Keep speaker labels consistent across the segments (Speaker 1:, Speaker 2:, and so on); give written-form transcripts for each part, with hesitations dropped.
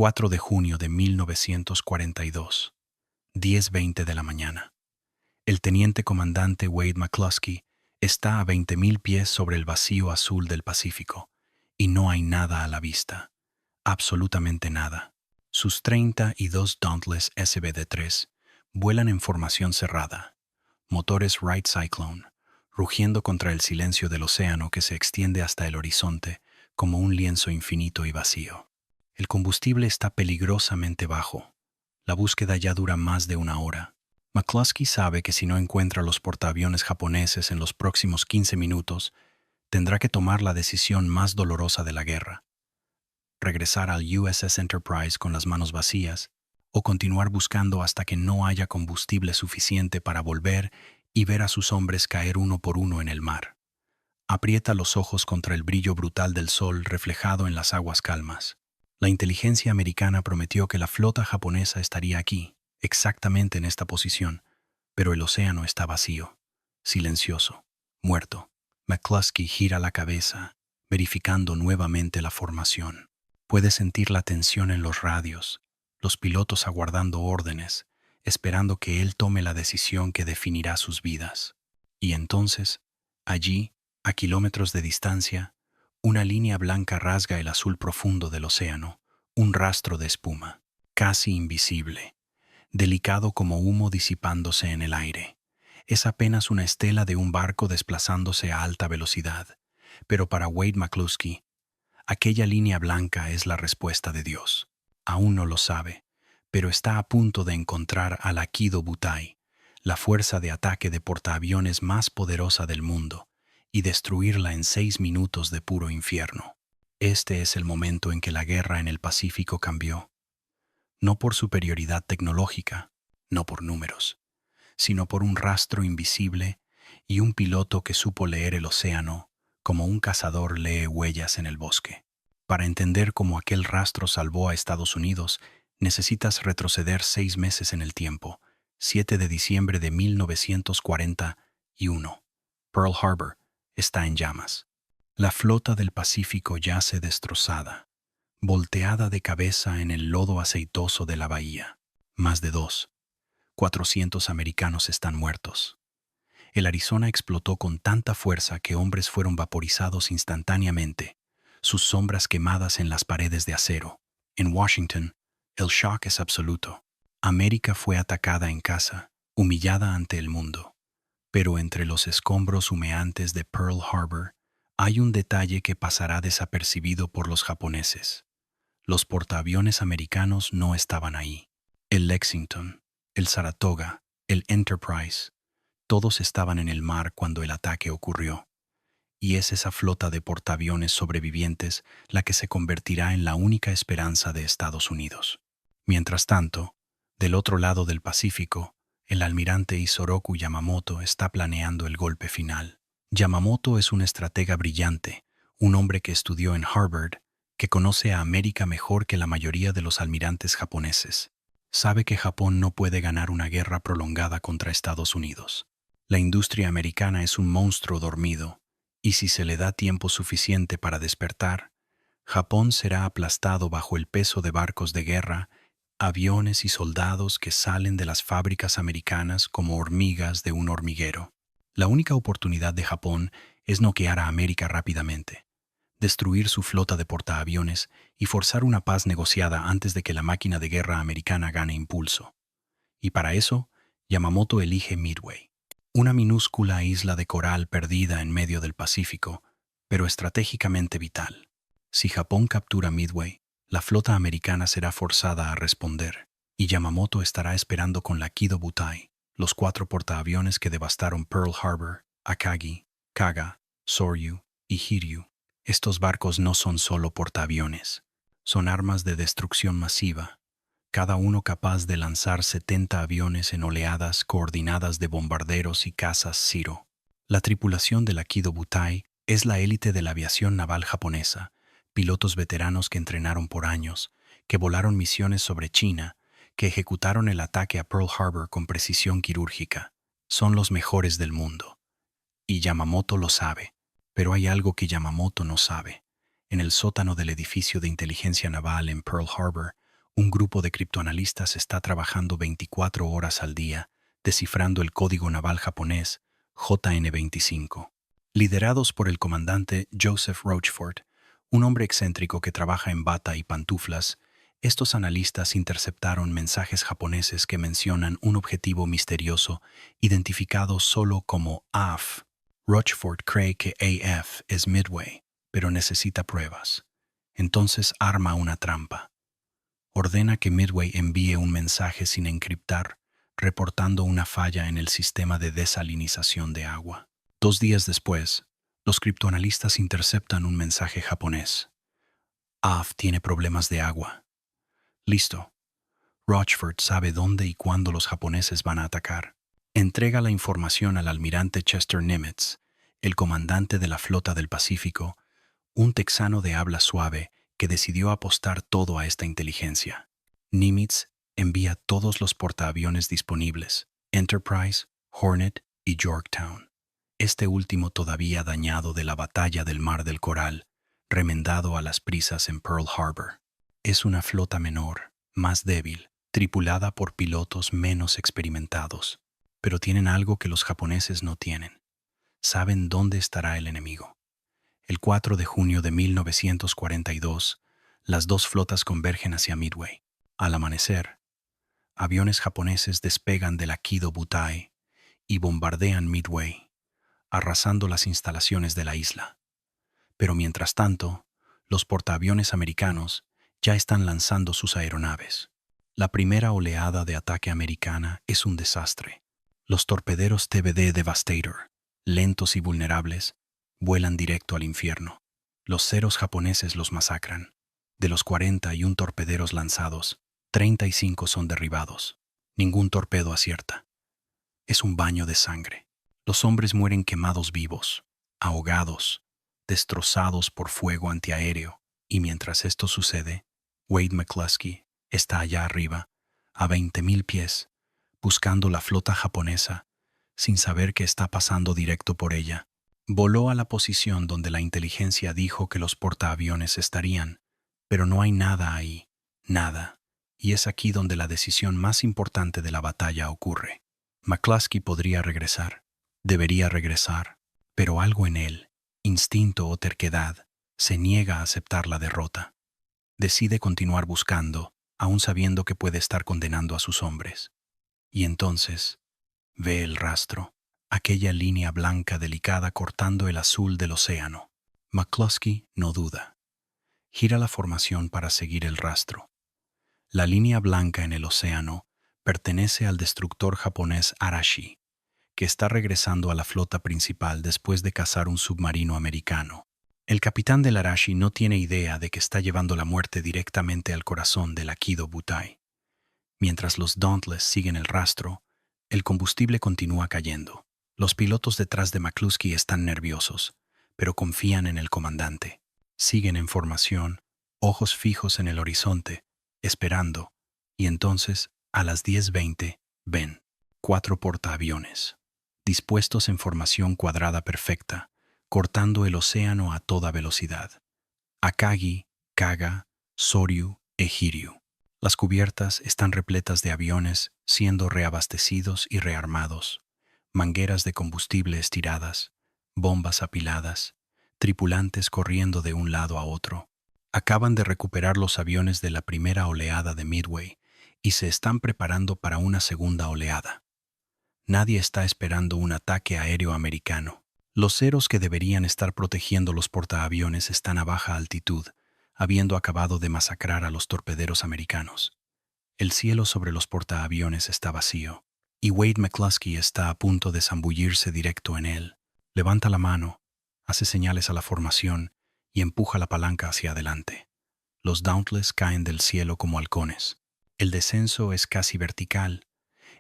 Speaker 1: 4 de junio de 1942, 10:20 de la mañana. El teniente comandante Wade McCluskey está a 20,000 pies sobre el vacío azul del Pacífico, y no hay nada a la vista. Absolutamente nada. Sus 32 Dauntless SBD-3 vuelan en formación cerrada, motores Wright Cyclone, rugiendo contra el silencio del océano que se extiende hasta el horizonte como un lienzo infinito y vacío. El combustible está peligrosamente bajo. La búsqueda ya dura más de una hora. McCluskey sabe que si no encuentra los portaaviones japoneses en los próximos 15 minutos, tendrá que tomar la decisión más dolorosa de la guerra: regresar al USS Enterprise con las manos vacías o continuar buscando hasta que no haya combustible suficiente para volver y ver a sus hombres caer uno por uno en el mar. Aprieta los ojos contra el brillo brutal del sol reflejado en las aguas calmas. La inteligencia americana prometió que la flota japonesa estaría aquí, exactamente en esta posición, pero el océano está vacío, silencioso, muerto. McCluskey gira la cabeza, verificando nuevamente la formación. Puede sentir la tensión en los radios, los pilotos aguardando órdenes, esperando que él tome la decisión que definirá sus vidas. Y entonces, allí, a kilómetros de distancia, una línea blanca rasga el azul profundo del océano, un rastro de espuma, casi invisible, delicado como humo disipándose en el aire. Es apenas una estela de un barco desplazándose a alta velocidad, pero para Wade McCluskey, aquella línea blanca es la respuesta de Dios. Aún no lo sabe, pero está a punto de encontrar al Aikido Butai, la fuerza de ataque de portaaviones más poderosa del mundo, y destruirla en 6 minutos de puro infierno. Este es el momento en que la guerra en el Pacífico cambió. No por superioridad tecnológica, no por números, sino por un rastro invisible y un piloto que supo leer el océano como un cazador lee huellas en el bosque. Para entender cómo aquel rastro salvó a Estados Unidos, necesitas retroceder 6 meses en el tiempo, 7 de diciembre de 1941. Pearl Harbor está en llamas. La flota del Pacífico yace destrozada, volteada de cabeza en el lodo aceitoso de la bahía. Más de 400 americanos están muertos. El Arizona explotó con tanta fuerza que hombres fueron vaporizados instantáneamente, sus sombras quemadas en las paredes de acero. En Washington, el shock es absoluto. América fue atacada en casa, humillada ante el mundo. Pero entre los escombros humeantes de Pearl Harbor hay un detalle que pasará desapercibido por los japoneses. Los portaaviones americanos no estaban ahí. El Lexington, el Saratoga, el Enterprise, todos estaban en el mar cuando el ataque ocurrió. Y es esa flota de portaaviones sobrevivientes la que se convertirá en la única esperanza de Estados Unidos. Mientras tanto, del otro lado del Pacífico, el almirante Isoroku Yamamoto está planeando el golpe final. Yamamoto es un estratega brillante, un hombre que estudió en Harvard, que conoce a América mejor que la mayoría de los almirantes japoneses. Sabe que Japón no puede ganar una guerra prolongada contra Estados Unidos. La industria americana es un monstruo dormido, y si se le da tiempo suficiente para despertar, Japón será aplastado bajo el peso de barcos de guerra, aviones y soldados que salen de las fábricas americanas como hormigas de un hormiguero. La única oportunidad de Japón es noquear a América rápidamente, destruir su flota de portaaviones y forzar una paz negociada antes de que la máquina de guerra americana gane impulso. Y para eso, Yamamoto elige Midway, una minúscula isla de coral perdida en medio del Pacífico, pero estratégicamente vital. Si Japón captura Midway, la flota americana será forzada a responder, y Yamamoto estará esperando con la Aikido Butai, los 4 portaaviones que devastaron Pearl Harbor, Akagi, Kaga, Soryu y Hiryu. Estos barcos no son solo portaaviones, son armas de destrucción masiva, cada uno capaz de lanzar 70 aviones en oleadas coordinadas de bombarderos y cazas Zero. La tripulación del Aikido Butai es la élite de la aviación naval japonesa, pilotos veteranos que entrenaron por años, que volaron misiones sobre China, que ejecutaron el ataque a Pearl Harbor con precisión quirúrgica. Son los mejores del mundo. Y Yamamoto lo sabe. Pero hay algo que Yamamoto no sabe. En el sótano del edificio de inteligencia naval en Pearl Harbor, Un grupo de criptoanalistas está trabajando 24 horas al día, descifrando el código naval japonés JN-25. Liderados por el comandante Joseph Rochefort, un hombre excéntrico que trabaja en bata y pantuflas, estos analistas interceptaron mensajes japoneses que mencionan un objetivo misterioso identificado solo como AF. Rochefort cree que AF es Midway, pero necesita pruebas. Entonces arma una trampa. Ordena que Midway envíe un mensaje sin encriptar, reportando una falla en el sistema de desalinización de agua. 2 días después, los criptoanalistas interceptan un mensaje japonés. AF tiene problemas de agua. Listo. Rochefort sabe dónde y cuándo los japoneses van a atacar. Entrega la información al almirante Chester Nimitz, el comandante de la Flota del Pacífico, un texano de habla suave que decidió apostar todo a esta inteligencia. Nimitz envía todos los portaaviones disponibles, Enterprise, Hornet y Yorktown. Este último todavía dañado de la batalla del Mar del Coral, remendado a las prisas en Pearl Harbor. Es una flota menor, más débil, tripulada por pilotos menos experimentados, pero tienen algo que los japoneses no tienen. Saben dónde estará el enemigo. El 4 de junio de 1942, las dos flotas convergen hacia Midway. Al amanecer, aviones japoneses despegan del Aikido Butai y bombardean Midway, arrasando las instalaciones de la isla. Pero mientras tanto, los portaaviones americanos ya están lanzando sus aeronaves. La primera oleada de ataque americana es un desastre. Los torpederos TBD Devastator, lentos y vulnerables, vuelan directo al infierno. Los Zeros japoneses los masacran. De los 41 torpederos lanzados, 35 son derribados. Ningún torpedo acierta. Es un baño de sangre. Los hombres mueren quemados vivos, ahogados, destrozados por fuego antiaéreo, y mientras esto sucede, Wade McCluskey está allá arriba, a 20.000 pies, buscando la flota japonesa, sin saber qué está pasando directo por ella. Voló a la posición donde la inteligencia dijo que los portaaviones estarían, pero no hay nada ahí, nada, y es aquí donde la decisión más importante de la batalla ocurre. McCluskey podría regresar, debería regresar, pero algo en él, instinto o terquedad, se niega a aceptar la derrota. Decide continuar buscando, aún sabiendo que puede estar condenando a sus hombres. Y entonces, ve el rastro, aquella línea blanca delicada cortando el azul del océano. McCluskey no duda. Gira la formación para seguir el rastro. La línea blanca en el océano pertenece al destructor japonés Arashi, que está regresando a la flota principal después de cazar un submarino americano. El capitán del Arashi no tiene idea de que está llevando la muerte directamente al corazón del Aikido Butai. Mientras los Dauntless siguen el rastro, el combustible continúa cayendo. Los pilotos detrás de McCluskey están nerviosos, pero confían en el comandante. Siguen en formación, ojos fijos en el horizonte, esperando, y entonces, a las 10:20, ven 4 portaaviones, dispuestos en formación cuadrada perfecta, cortando el océano a toda velocidad. Akagi, Kaga, Soryu e Hiryu. Las cubiertas están repletas de aviones siendo reabastecidos y rearmados, mangueras de combustible estiradas, bombas apiladas, tripulantes corriendo de un lado a otro. Acaban de recuperar los aviones de la primera oleada de Midway y se están preparando para una segunda oleada. Nadie está esperando un ataque aéreo americano. Los Zeros que deberían estar protegiendo los portaaviones están a baja altitud, habiendo acabado de masacrar a los torpederos americanos. El cielo sobre los portaaviones está vacío, y Wade McCluskey está a punto de zambullirse directo en él. Levanta la mano, hace señales a la formación y empuja la palanca hacia adelante. Los Dauntless caen del cielo como halcones. El descenso es casi vertical,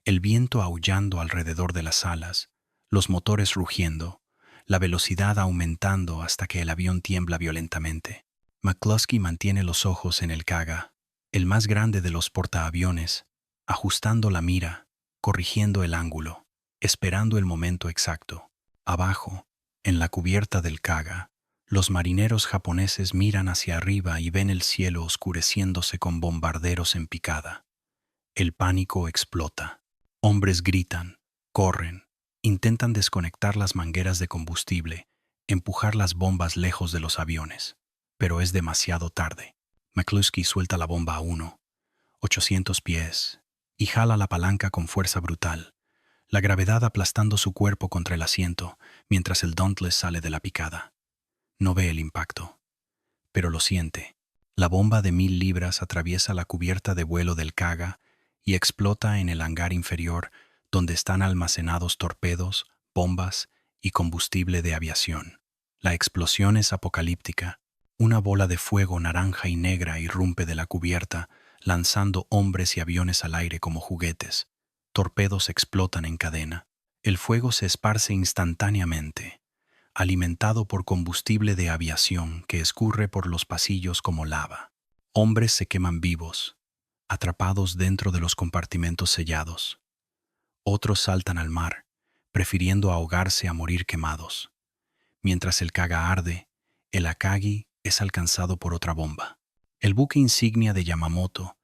Speaker 1: el viento aullando alrededor de las alas, los motores rugiendo, la velocidad aumentando hasta que el avión tiembla violentamente. McCluskey mantiene los ojos en el Kaga, el más grande de los portaaviones, ajustando la mira, corrigiendo el ángulo, esperando el momento exacto. Abajo, en la cubierta del Kaga, Los marineros japoneses miran hacia arriba y ven el cielo oscureciéndose con bombarderos en picada. El pánico explota. Hombres gritan, corren, intentan desconectar las mangueras de combustible, empujar las bombas lejos de los aviones. Pero es demasiado tarde. McCluskey suelta la bomba a 800 pies, y jala la palanca con fuerza brutal, la gravedad aplastando su cuerpo contra el asiento mientras el Dauntless sale de la picada. No ve el impacto, pero lo siente. La bomba de 1000 libras atraviesa la cubierta de vuelo del Kaga y explota en el hangar inferior donde están almacenados torpedos, bombas y combustible de aviación. La explosión es apocalíptica. Una bola de fuego naranja y negra irrumpe de la cubierta, lanzando hombres y aviones al aire como juguetes. Torpedos explotan en cadena. El fuego se esparce instantáneamente, alimentado por combustible de aviación que escurre por los pasillos como lava. Hombres se queman vivos, atrapados dentro de los compartimentos sellados. Otros saltan al mar, prefiriendo ahogarse a morir quemados. Mientras el Kaga arde, el Akagi es alcanzado por otra bomba. El buque insignia de Yamamoto,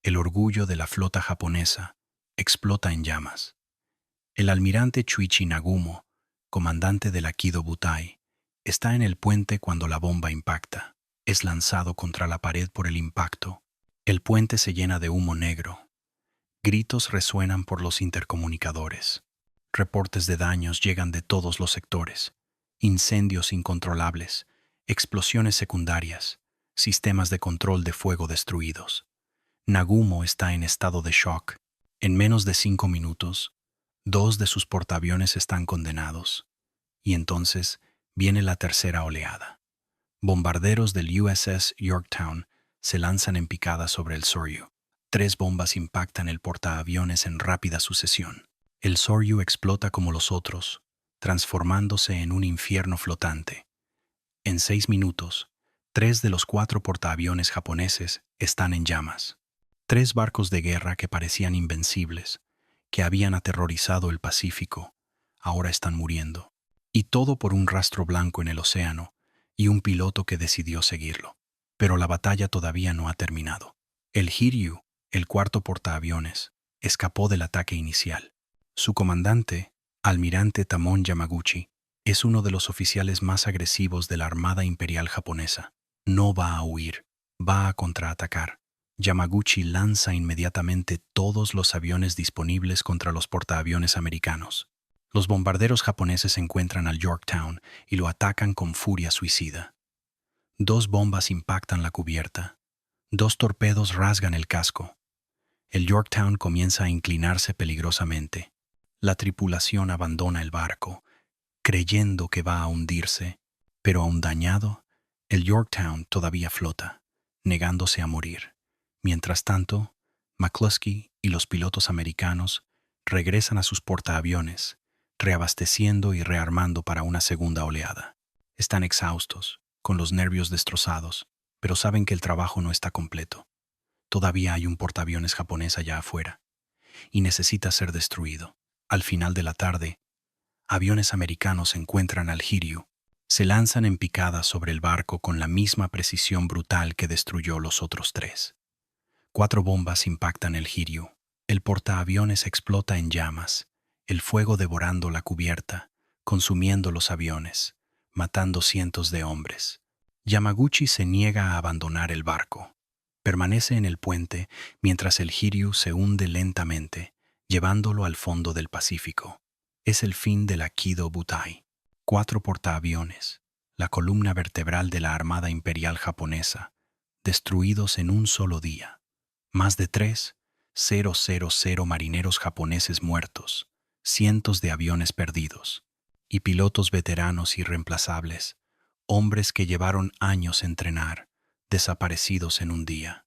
Speaker 1: el orgullo de la flota japonesa, explota en llamas. El almirante Chuichi Nagumo, comandante del Aikido Butai, está en el puente cuando la bomba impacta. Es lanzado contra la pared por el impacto. El puente se llena de humo negro. Gritos resuenan por los intercomunicadores. Reportes de daños llegan de todos los sectores. Incendios incontrolables, explosiones secundarias, sistemas de control de fuego destruidos. Nagumo está en estado de shock. En menos de 5 minutos, 2 de sus portaaviones están condenados. Y entonces viene la tercera oleada. Bombarderos del USS Yorktown se lanzan en picada sobre el Soryu. 3 bombas impactan el portaaviones en rápida sucesión. El Soryu explota como los otros, transformándose en un infierno flotante. En 6 minutos, 3 de los 4 portaaviones japoneses están en llamas. 3 barcos de guerra que parecían invencibles, que habían aterrorizado el Pacífico, ahora están muriendo. Y todo por un rastro blanco en el océano y un piloto que decidió seguirlo. Pero la batalla todavía no ha terminado. El Hiryu, el 4.º portaaviones, escapó del ataque inicial. Su comandante, almirante Tamon Yamaguchi, es uno de los oficiales más agresivos de la Armada Imperial japonesa. No va a huir, va a contraatacar. Yamaguchi lanza inmediatamente todos los aviones disponibles contra los portaaviones americanos. Los bombarderos japoneses encuentran al Yorktown y lo atacan con furia suicida. 2 bombas impactan la cubierta. 2 torpedos rasgan el casco. El Yorktown comienza a inclinarse peligrosamente. La tripulación abandona el barco, creyendo que va a hundirse, pero aún dañado, el Yorktown todavía flota, negándose a morir. Mientras tanto, McCluskey y los pilotos americanos regresan a sus portaaviones, reabasteciendo y rearmando para una segunda oleada. Están exhaustos, con los nervios destrozados, pero saben que el trabajo no está completo. Todavía hay un portaaviones japonés allá afuera, y necesita ser destruido. Al final de la tarde, aviones americanos encuentran al Hiryu. Se lanzan en picada sobre el barco con la misma precisión brutal que destruyó los otros 3. 4 bombas impactan el Hiryu. El portaaviones explota en llamas, el fuego devorando la cubierta, consumiendo los aviones, matando cientos de hombres. Yamaguchi se niega a abandonar el barco. Permanece en el puente mientras el Hiryu se hunde lentamente, llevándolo al fondo del Pacífico. Es el fin del Aikido Butai. 4 portaaviones, la columna vertebral de la Armada Imperial japonesa, destruidos en un solo día. Más de 3,000 marineros japoneses muertos, cientos de aviones perdidos, y pilotos veteranos irreemplazables, hombres que llevaron años entrenar, desaparecidos en un día.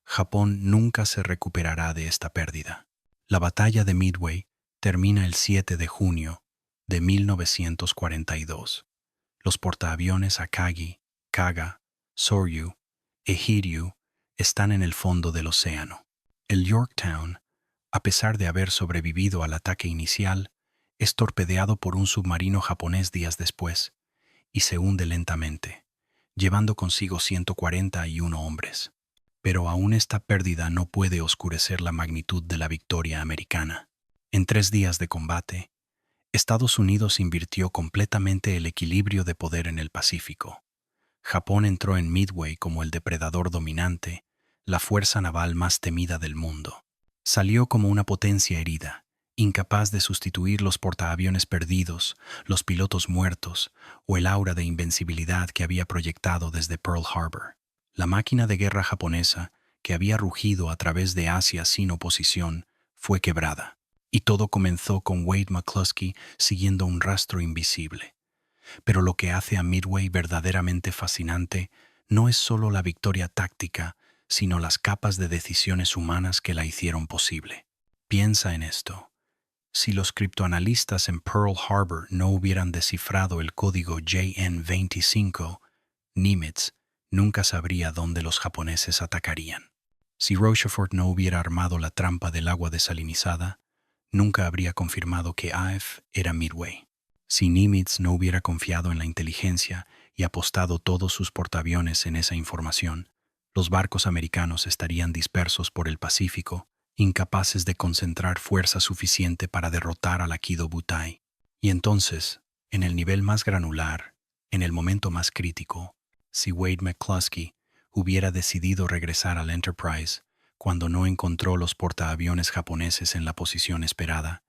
Speaker 1: Japón nunca se recuperará de esta pérdida. La batalla de Midway termina el 7 de junio de 1942. Los portaaviones Akagi, Kaga, Soryu e Hiryu están en el fondo del océano. El Yorktown, a pesar de haber sobrevivido al ataque inicial, es torpedeado por un submarino japonés días después, y se hunde lentamente, llevando consigo 141 hombres. Pero aún esta pérdida no puede oscurecer la magnitud de la victoria americana. En 3 días de combate, Estados Unidos invirtió completamente el equilibrio de poder en el Pacífico. Japón entró en Midway como el depredador dominante, la fuerza naval más temida del mundo. Salió como una potencia herida, incapaz de sustituir los portaaviones perdidos, los pilotos muertos o el aura de invencibilidad que había proyectado desde Pearl Harbor. La máquina de guerra japonesa, que había rugido a través de Asia sin oposición, fue quebrada. Y todo comenzó con Wade McCluskey siguiendo un rastro invisible. Pero lo que hace a Midway verdaderamente fascinante no es solo la victoria táctica, sino las capas de decisiones humanas que la hicieron posible. Piensa en esto. Si los criptoanalistas en Pearl Harbor no hubieran descifrado el código JN-25, Nimitz nunca sabría dónde los japoneses atacarían. Si Rochefort no hubiera armado la trampa del agua desalinizada, nunca habría confirmado que AF era Midway. Si Nimitz no hubiera confiado en la inteligencia y apostado todos sus portaaviones en esa información, los barcos americanos estarían dispersos por el Pacífico, incapaces de concentrar fuerza suficiente para derrotar al Aikido Butai. Y entonces, en el nivel más granular, en el momento más crítico, si Wade McCluskey hubiera decidido regresar al Enterprise cuando no encontró los portaaviones japoneses en la posición esperada,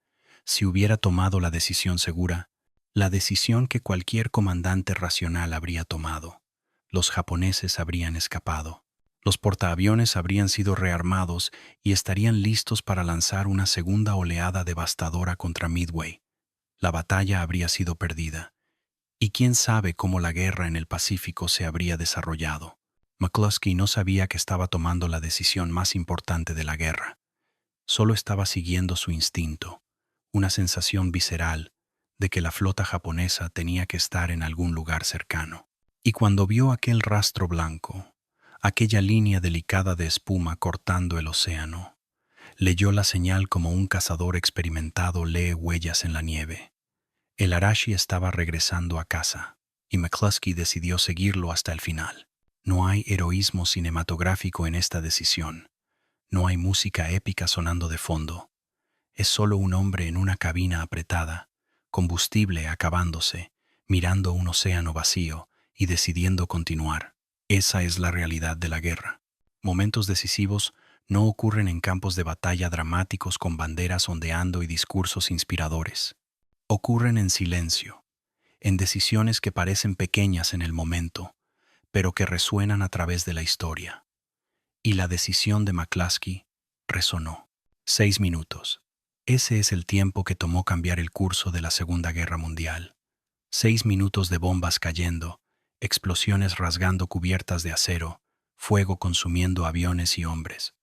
Speaker 1: si hubiera tomado la decisión segura, la decisión que cualquier comandante racional habría tomado, los japoneses habrían escapado. Los portaaviones habrían sido rearmados y estarían listos para lanzar una segunda oleada devastadora contra Midway. La batalla habría sido perdida. Y quién sabe cómo la guerra en el Pacífico se habría desarrollado. McCluskey no sabía que estaba tomando la decisión más importante de la guerra. Solo estaba siguiendo su instinto, una sensación visceral de que la flota japonesa tenía que estar en algún lugar cercano. Y cuando vio aquel rastro blanco, aquella línea delicada de espuma cortando el océano, leyó la señal como un cazador experimentado lee huellas en la nieve. El Arashi estaba regresando a casa, y McCluskey decidió seguirlo hasta el final. No hay heroísmo cinematográfico en esta decisión. No hay música épica sonando de fondo. Es solo un hombre en una cabina apretada, combustible acabándose, mirando un océano vacío y decidiendo continuar. Esa es la realidad de la guerra. Momentos decisivos no ocurren en campos de batalla dramáticos con banderas ondeando y discursos inspiradores. Ocurren en silencio, en decisiones que parecen pequeñas en el momento, pero que resuenan a través de la historia. Y la decisión de McCluskey resonó. 6 minutos. Ese es el tiempo que tomó cambiar el curso de la Segunda Guerra Mundial. 6 minutos de bombas cayendo, explosiones rasgando cubiertas de acero, fuego consumiendo aviones y hombres.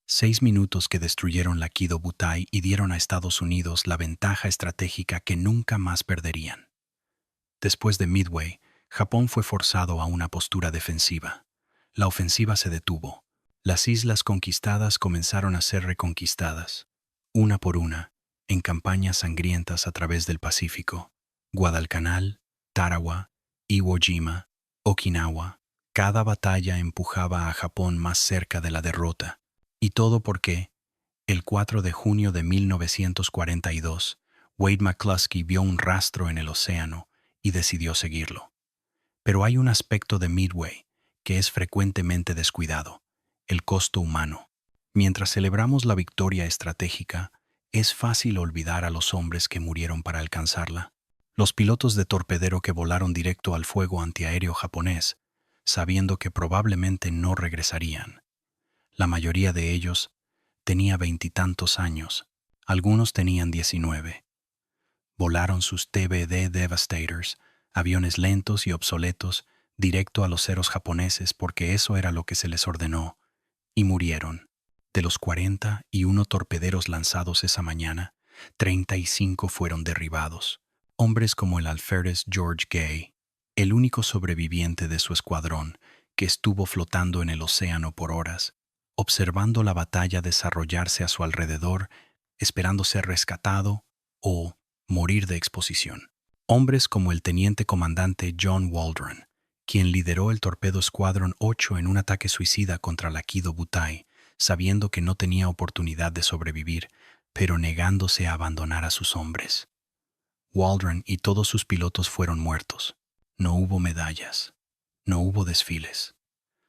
Speaker 1: 6 minutos que destruyeron la Aikido Butai y dieron a Estados Unidos la ventaja estratégica que nunca más perderían. Después de Midway, Japón fue forzado a una postura defensiva. La ofensiva se detuvo. Las islas conquistadas comenzaron a ser reconquistadas, una por una, en campañas sangrientas a través del Pacífico. Guadalcanal, Tarawa, Iwo Jima, Okinawa. Cada batalla empujaba a Japón más cerca de la derrota. Y todo porque, el 4 de junio de 1942, Wade McCluskey vio un rastro en el océano y decidió seguirlo. Pero hay un aspecto de Midway que es frecuentemente descuidado: el costo humano. Mientras celebramos la victoria estratégica, es fácil olvidar a los hombres que murieron para alcanzarla. Los pilotos de torpedero que volaron directo al fuego antiaéreo japonés, sabiendo que probablemente no regresarían. La mayoría de ellos tenía 20 y tantos años, algunos tenían 19. Volaron sus TBD Devastators, aviones lentos y obsoletos, directo a los ceros japoneses porque eso era lo que se les ordenó, y murieron. De los 41 torpederos lanzados esa mañana, 35 fueron derribados. Hombres como el alférez George Gay, el único sobreviviente de su escuadrón, que estuvo flotando en el océano por horas, observando la batalla desarrollarse a su alrededor, esperando ser rescatado o morir de exposición. Hombres como el teniente comandante John Waldron, quien lideró el Torpedo Squadron 8 en un ataque suicida contra la Kido Butai, sabiendo que no tenía oportunidad de sobrevivir, pero negándose a abandonar a sus hombres. Waldron y todos sus pilotos fueron muertos. No hubo medallas. No hubo desfiles.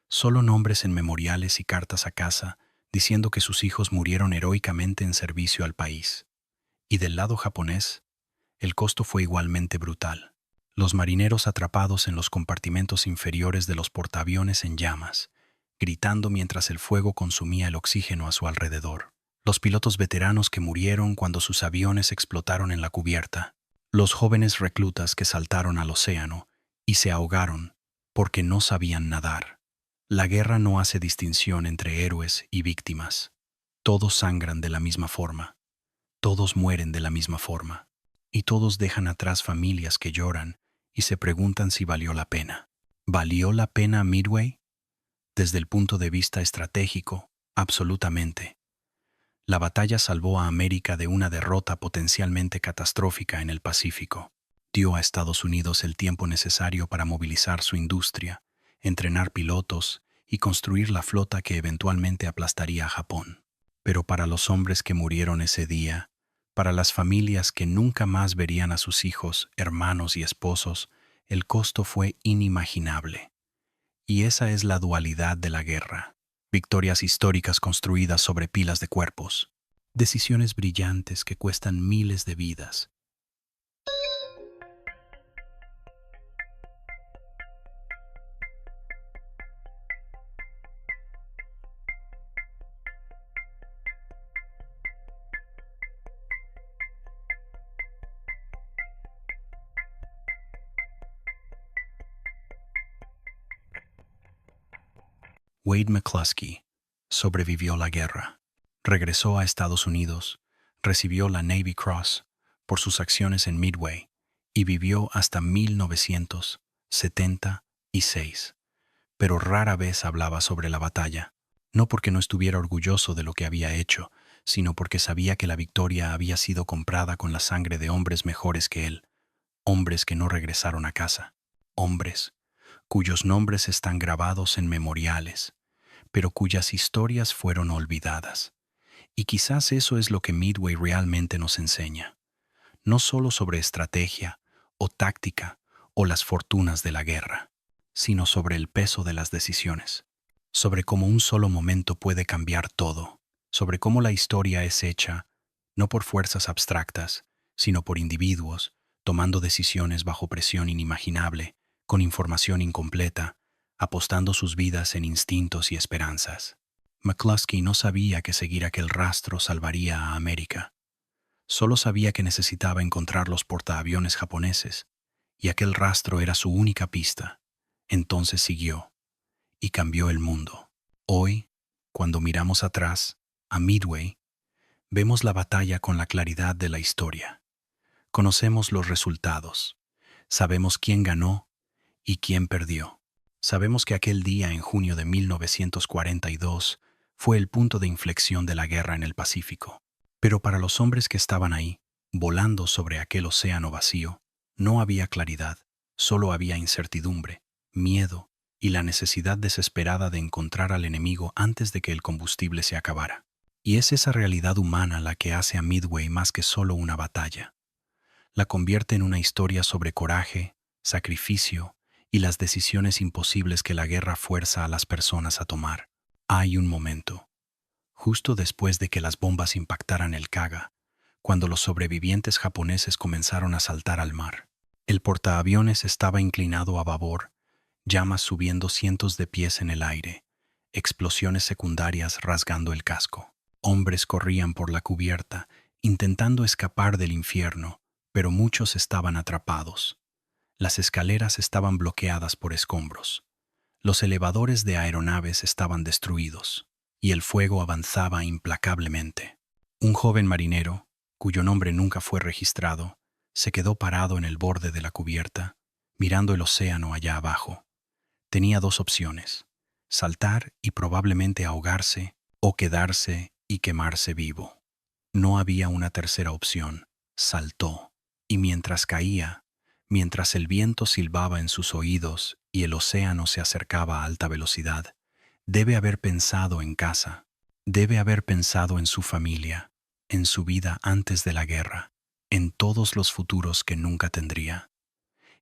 Speaker 1: Solo nombres en memoriales y cartas a casa diciendo que sus hijos murieron heroicamente en servicio al país. Y del lado japonés, el costo fue igualmente brutal. Los marineros atrapados en los compartimentos inferiores de los portaaviones en llamas, gritando mientras el fuego consumía el oxígeno a su alrededor. Los pilotos veteranos que murieron cuando sus aviones explotaron en la cubierta. Los jóvenes reclutas que saltaron al océano y se ahogaron porque no sabían nadar. La guerra no hace distinción entre héroes y víctimas. Todos sangran de la misma forma. Todos mueren de la misma forma. Y todos dejan atrás familias que lloran y se preguntan si valió la pena. ¿Valió la pena Midway? Desde el punto de vista estratégico, absolutamente. La batalla salvó a América de una derrota potencialmente catastrófica en el Pacífico. Dio a Estados Unidos el tiempo necesario para movilizar su industria, entrenar pilotos y construir la flota que eventualmente aplastaría a Japón. Pero para los hombres que murieron ese día, para las familias que nunca más verían a sus hijos, hermanos y esposos, el costo fue inimaginable. Y esa es la dualidad de la guerra. Victorias históricas construidas sobre pilas de cuerpos. Decisiones brillantes que cuestan miles de vidas. Wade McCluskey sobrevivió la guerra. Regresó a Estados Unidos, recibió la Navy Cross por sus acciones en Midway y vivió hasta 1976. Pero rara vez hablaba sobre la batalla, no porque no estuviera orgulloso de lo que había hecho, sino porque sabía que la victoria había sido comprada con la sangre de hombres mejores que él, hombres que no regresaron a casa, hombres cuyos nombres están grabados en memoriales, pero cuyas historias fueron olvidadas. Y quizás eso es lo que Midway realmente nos enseña, no solo sobre estrategia o táctica o las fortunas de la guerra, sino sobre el peso de las decisiones, sobre cómo un solo momento puede cambiar todo, sobre cómo la historia es hecha no por fuerzas abstractas, sino por individuos, tomando decisiones bajo presión inimaginable, con información incompleta, apostando sus vidas en instintos y esperanzas. McCluskey no sabía que seguir aquel rastro salvaría a América. Solo sabía que necesitaba encontrar los portaaviones japoneses, y aquel rastro era su única pista. Entonces siguió, y cambió el mundo. Hoy, cuando miramos atrás, a Midway, vemos la batalla con la claridad de la historia. Conocemos los resultados. Sabemos quién ganó y quién perdió. Sabemos que aquel día en junio de 1942 fue el punto de inflexión de la guerra en el Pacífico. Pero para los hombres que estaban ahí, volando sobre aquel océano vacío, no había claridad, solo había incertidumbre, miedo y la necesidad desesperada de encontrar al enemigo antes de que el combustible se acabara. Y es esa realidad humana la que hace a Midway más que solo una batalla. La convierte en una historia sobre coraje, sacrificio y las decisiones imposibles que la guerra fuerza a las personas a tomar. Hay un momento, justo después de que las bombas impactaran el Kaga, cuando los sobrevivientes japoneses comenzaron a saltar al mar. El portaaviones estaba inclinado a babor, llamas subiendo cientos de pies en el aire, explosiones secundarias rasgando el casco. Hombres corrían por la cubierta, intentando escapar del infierno, pero muchos estaban atrapados. Las escaleras estaban bloqueadas por escombros. Los elevadores de aeronaves estaban destruidos, y el fuego avanzaba implacablemente. Un joven marinero, cuyo nombre nunca fue registrado, se quedó parado en el borde de la cubierta, mirando el océano allá abajo. Tenía dos opciones: saltar y probablemente ahogarse, o quedarse y quemarse vivo. No había una tercera opción. Saltó, y mientras caía, Mientras el viento silbaba en sus oídos y el océano se acercaba a alta velocidad, debe haber pensado en casa, debe haber pensado en su familia, en su vida antes de la guerra, en todos los futuros que nunca tendría.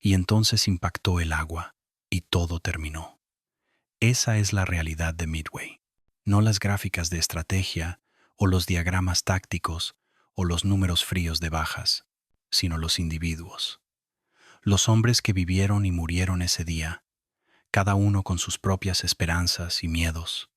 Speaker 1: Y entonces impactó el agua, y todo terminó. Esa es la realidad de Midway, no las gráficas de estrategia, o los diagramas tácticos, o los números fríos de bajas, sino los individuos. Los hombres que vivieron y murieron ese día, cada uno con sus propias esperanzas y miedos,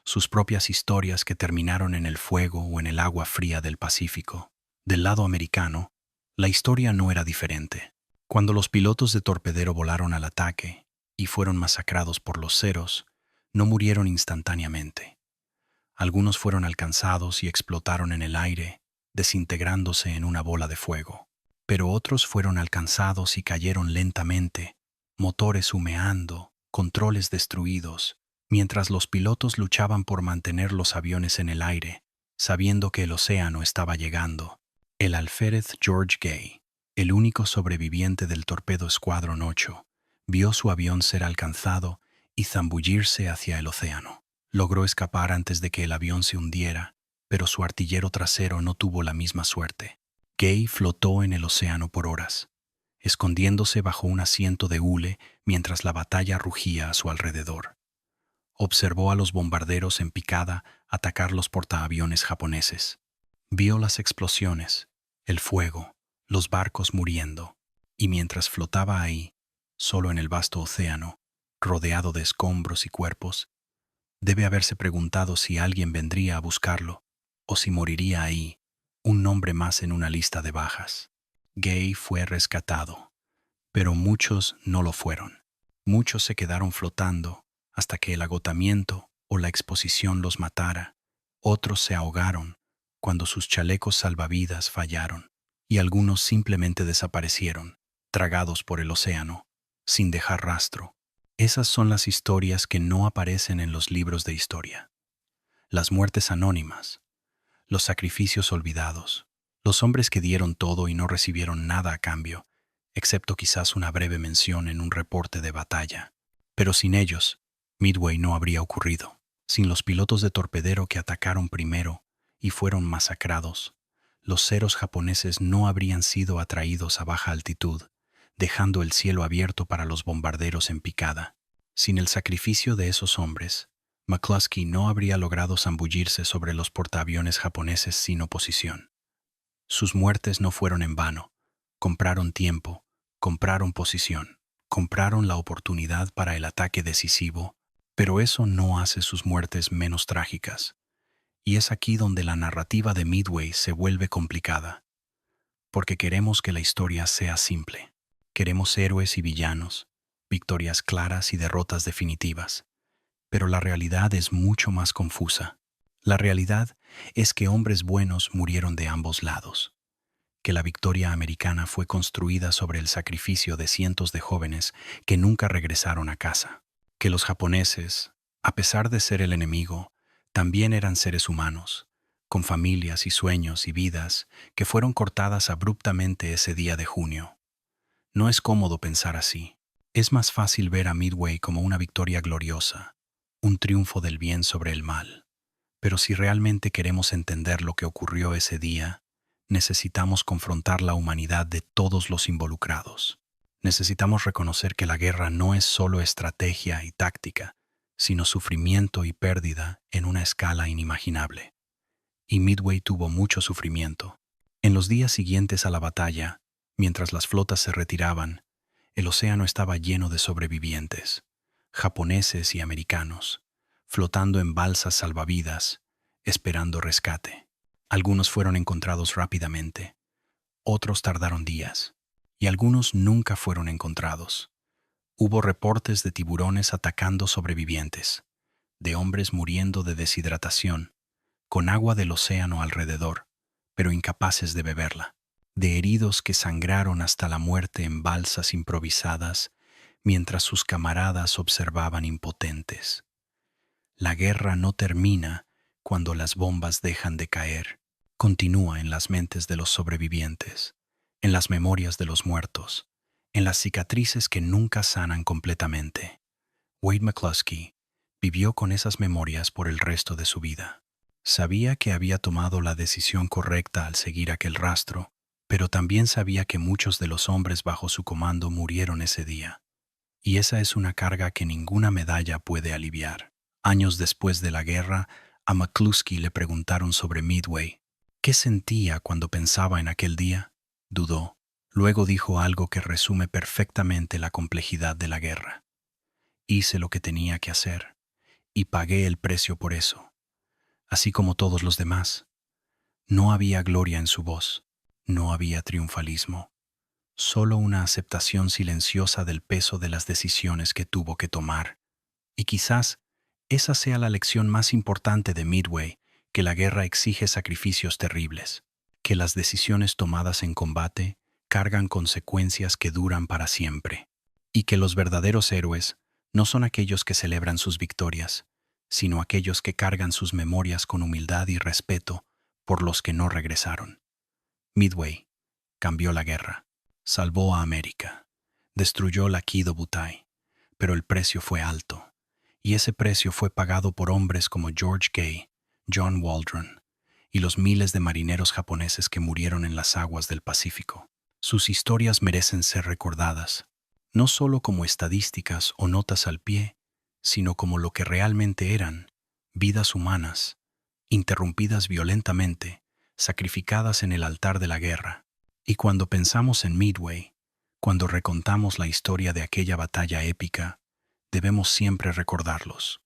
Speaker 1: sus propias historias que terminaron en el fuego o en el agua fría del Pacífico. Del lado americano, la historia no era diferente. Cuando los pilotos de torpedero volaron al ataque y fueron masacrados por los Zeros, no murieron instantáneamente. Algunos fueron alcanzados y explotaron en el aire, desintegrándose en una bola de fuego. Pero otros fueron alcanzados y cayeron lentamente, motores humeando, controles destruidos, mientras los pilotos luchaban por mantener los aviones en el aire, sabiendo que el océano estaba llegando. El alférez George Gay, el único sobreviviente del Torpedo Squadron 8, vio su avión ser alcanzado y zambullirse hacia el océano. Logró escapar antes de que el avión se hundiera, pero su artillero trasero no tuvo la misma suerte. Gay flotó en el océano por horas, escondiéndose bajo un asiento de hule mientras la batalla rugía a su alrededor. Observó a los bombarderos en picada atacar los portaaviones japoneses. Vio las explosiones, el fuego, los barcos muriendo, y mientras flotaba ahí, solo en el vasto océano, rodeado de escombros y cuerpos, debe haberse preguntado si alguien vendría a buscarlo, o si moriría ahí, un nombre más en una lista de bajas. Gay fue rescatado, pero muchos no lo fueron. Muchos se quedaron flotando hasta que el agotamiento o la exposición los matara. Otros se ahogaron cuando sus chalecos salvavidas fallaron, y algunos simplemente desaparecieron, tragados por el océano, sin dejar rastro. Esas son las historias que no aparecen en los libros de historia. Las muertes anónimas, los sacrificios olvidados, los hombres que dieron todo y no recibieron nada a cambio, excepto quizás una breve mención en un reporte de batalla. Pero sin ellos, Midway no habría ocurrido. Sin los pilotos de torpedero que atacaron primero y fueron masacrados, los Zeros japoneses no habrían sido atraídos a baja altitud, dejando el cielo abierto para los bombarderos en picada. Sin el sacrificio de esos hombres, McCluskey no habría logrado zambullirse sobre los portaaviones japoneses sin oposición. Sus muertes no fueron en vano. Compraron tiempo, compraron posición, compraron la oportunidad para el ataque decisivo, pero eso no hace sus muertes menos trágicas. Y es aquí donde la narrativa de Midway se vuelve complicada, porque queremos que la historia sea simple. Queremos héroes y villanos, victorias claras y derrotas definitivas. Pero la realidad es mucho más confusa. La realidad es que hombres buenos murieron de ambos lados, que la victoria americana fue construida sobre el sacrificio de cientos de jóvenes que nunca regresaron a casa, que los japoneses, a pesar de ser el enemigo, también eran seres humanos, con familias y sueños y vidas que fueron cortadas abruptamente ese día de junio. No es cómodo pensar así. Es más fácil ver a Midway como una victoria gloriosa, un triunfo del bien sobre el mal. Pero si realmente queremos entender lo que ocurrió ese día, necesitamos confrontar la humanidad de todos los involucrados. Necesitamos reconocer que la guerra no es solo estrategia y táctica, sino sufrimiento y pérdida en una escala inimaginable. Y Midway tuvo mucho sufrimiento. En los días siguientes a la batalla, mientras las flotas se retiraban, el océano estaba lleno de sobrevivientes, japoneses y americanos, flotando en balsas salvavidas, esperando rescate. Algunos fueron encontrados rápidamente, otros tardaron días, y algunos nunca fueron encontrados. Hubo reportes de tiburones atacando sobrevivientes, de hombres muriendo de deshidratación, con agua del océano alrededor, pero incapaces de beberla, de heridos que sangraron hasta la muerte en balsas improvisadas mientras sus camaradas observaban impotentes. La guerra no termina cuando las bombas dejan de caer. Continúa en las mentes de los sobrevivientes, en las memorias de los muertos, en las cicatrices que nunca sanan completamente. Wade McCluskey vivió con esas memorias por el resto de su vida. Sabía que había tomado la decisión correcta al seguir aquel rastro, pero también sabía que muchos de los hombres bajo su comando murieron ese día. Y esa es una carga que ninguna medalla puede aliviar. Años después de la guerra, a McCluskey le preguntaron sobre Midway. ¿Qué sentía cuando pensaba en aquel día? Dudó. Luego dijo algo que resume perfectamente la complejidad de la guerra. Hice lo que tenía que hacer, y pagué el precio por eso, así como todos los demás. No había gloria en su voz, no había triunfalismo, solo una aceptación silenciosa del peso de las decisiones que tuvo que tomar. Y quizás esa sea la lección más importante de Midway, que la guerra exige sacrificios terribles, que las decisiones tomadas en combate cargan consecuencias que duran para siempre, y que los verdaderos héroes no son aquellos que celebran sus victorias, sino aquellos que cargan sus memorias con humildad y respeto por los que no regresaron. Midway cambió la guerra, salvó a América, destruyó la Kido Butai, pero el precio fue alto. Y ese precio fue pagado por hombres como George Gay, John Waldron y los miles de marineros japoneses que murieron en las aguas del Pacífico. Sus historias merecen ser recordadas, no solo como estadísticas o notas al pie, sino como lo que realmente eran, vidas humanas, interrumpidas violentamente, sacrificadas en el altar de la guerra. Y cuando pensamos en Midway, cuando recontamos la historia de aquella batalla épica, debemos siempre recordarlos,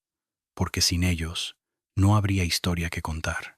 Speaker 1: porque sin ellos no habría historia que contar.